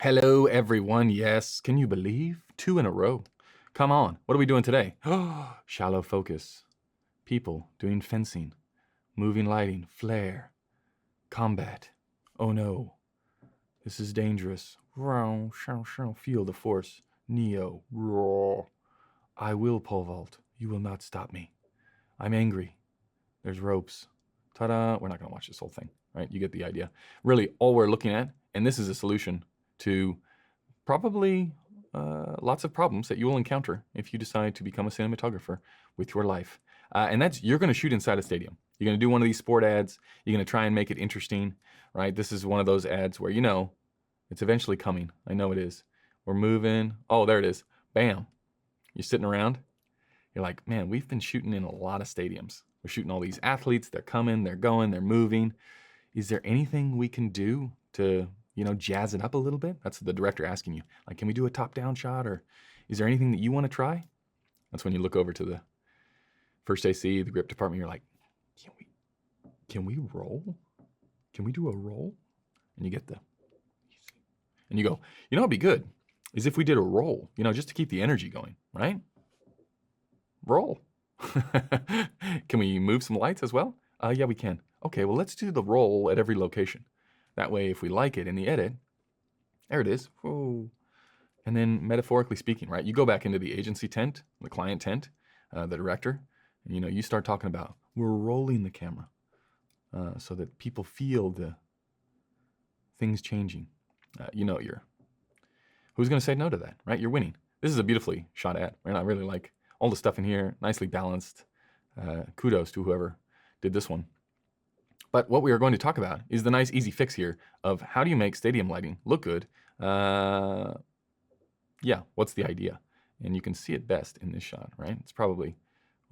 Hello, everyone. Yes, can you believe? 2 in a row. Come on, what are we doing today? Shallow focus. People doing fencing, moving lighting, flare, combat. Oh no, this is dangerous. Feel the force. Neo. Raw. I will pole vault. You will not stop me. I'm angry. There's ropes. Ta-da. We're not going to watch this whole thing, right? You get the idea. Really, all we're looking at, and this is a solution to probably lots of problems that you will encounter if you decide to become a cinematographer with your life. And that's, you're going to shoot inside a stadium. You're going to do one of these sport ads. You're going to try and make it interesting, right? This is one of those ads where, it's eventually coming. I know it is. We're moving. Oh, there it is. Bam. You're sitting around. You're like, man, we've been shooting in a lot of stadiums. We're shooting all these athletes. They're coming, they're going, they're moving. Is there anything we can do to, jazz it up a little bit? That's the director asking you. Like, can we do a top-down shot, or is there anything that you want to try? That's when you look over to the first AC, the grip department. You're like, can we roll? Can we do a roll? And you get and you go, it'd be good is if we did a roll, just to keep the energy going, right? Roll. Can we move some lights as well? Yeah, we can. Okay, well, let's do the roll at every location. That way, if we like it in the edit, there it is. Whoa. And then metaphorically speaking, right? You go back into the agency tent, the client tent, the director, and you start talking about, we're rolling the camera so that people feel the things changing. Who's going to say no to that, right? You're winning. This is a beautifully shot ad, right? I really like all the stuff in here, nicely balanced. Kudos to whoever did this one. But what we are going to talk about is the nice easy fix here of how do you make stadium lighting look good. Yeah, what's the idea? And you can see it best in this shot, right? It's probably,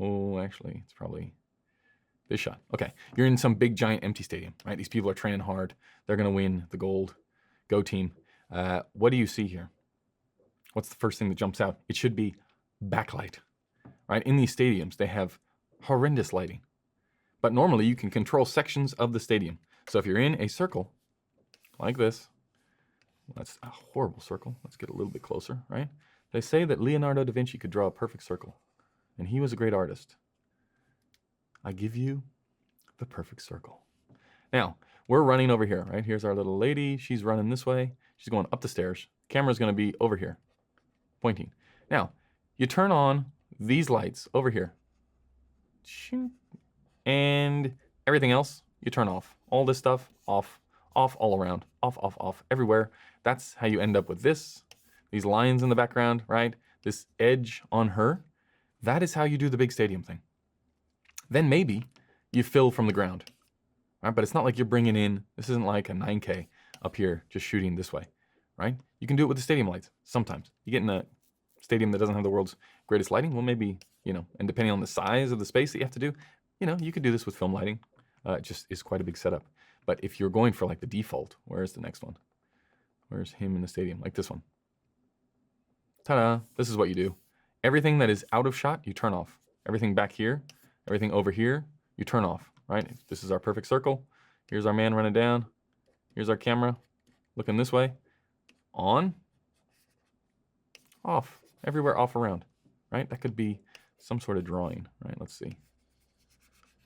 it's probably this shot. Okay, you're in some big giant empty stadium, right? These people are training hard. They're gonna win the gold. Go team. What do you see here? What's the first thing that jumps out? It should be backlight, right? In these stadiums, they have horrendous lighting. But normally you can control sections of the stadium. So if you're in a circle like this, that's a horrible circle. Let's get a little bit closer, right? They say that Leonardo da Vinci could draw a perfect circle, and he was a great artist. I give you the perfect circle. Now, we're running over here, right? Here's our little lady. She's running this way. She's going up the stairs. Camera's going to be over here, pointing. Now, you turn on these lights over here. And everything else, you turn off. All this stuff, off, all around, off, everywhere. That's how you end up with this, these lines in the background, right? This edge on her. That is how you do the big stadium thing. Then maybe you fill from the ground, right? But it's not like you're bringing in, this isn't like a 9K up here just shooting this way, right? You can do it with the stadium lights sometimes. You get in a stadium that doesn't have the world's greatest lighting, well, maybe, and depending on the size of the space that you have to do, you could do this with film lighting. It just is quite a big setup. But if you're going for like the default, where's the next one? Where's him in the stadium? Like this one. Ta-da! This is what you do. Everything that is out of shot, you turn off. Everything back here, everything over here, you turn off, right? This is our perfect circle. Here's our man running down. Here's our camera looking this way. On. Off. Everywhere off around, right? That could be some sort of drawing, right? Let's see.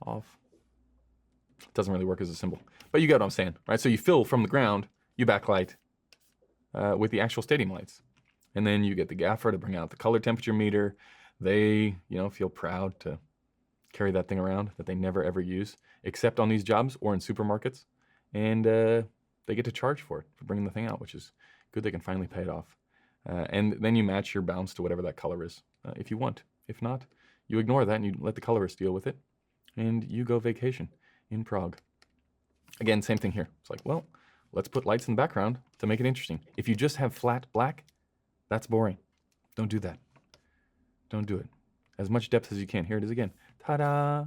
Off. It doesn't really work as a symbol, but you get what I'm saying, right? So you fill from the ground, you backlight with the actual stadium lights, and then you get the gaffer to bring out the color temperature meter. They, feel proud to carry that thing around that they never ever use, except on these jobs or in supermarkets, and they get to charge for it for bringing the thing out, which is good. They can finally pay it off, and then you match your bounce to whatever that color is, if you want. If not, you ignore that and you let the colorist deal with it, and you go vacation in Prague. Again, same thing here. It's like, well, let's put lights in the background to make it interesting. If you just have flat black, that's boring. Don't do that. Don't do it. As much depth as you can. Here it is again. Ta-da!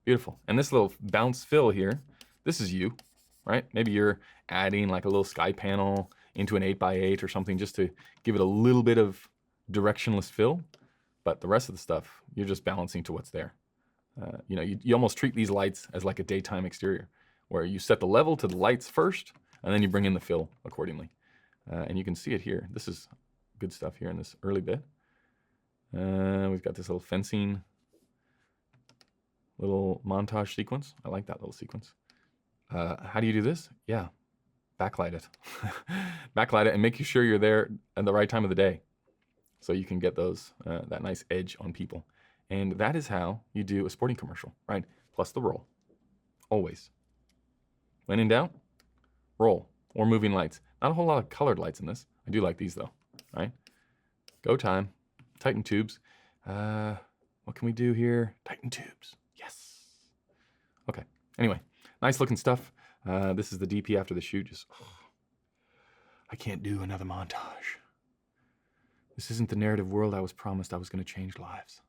Beautiful. And this little bounce fill here, this is you, right? Maybe you're adding like a little sky panel into an 8x8 or something just to give it a little bit of directionless fill. But the rest of the stuff, you're just balancing to what's there. You almost treat these lights as like a daytime exterior, where you set the level to the lights first, and then you bring in the fill accordingly. And you can see it here. This is good stuff here in this early bit. We've got this little fencing, little montage sequence. I like that little sequence. How do you do this? Yeah, backlight it. Backlight it and make sure you're there at the right time of the day, so you can get those that nice edge on people. And that is how you do a sporting commercial, right? Plus the roll, always. When in doubt, roll or moving lights. Not a whole lot of colored lights in this. I do like these though, right? Go time, tighten tubes. What can we do here? Tighten tubes, yes. Okay, anyway, nice looking stuff. This is the DP after the shoot. Just, I can't do another montage. This isn't the narrative world I was promised I was going to change lives.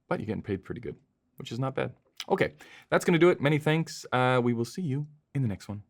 But you're getting paid pretty good, which is not bad. Okay, that's going to do it. Many thanks. We will see you in the next one.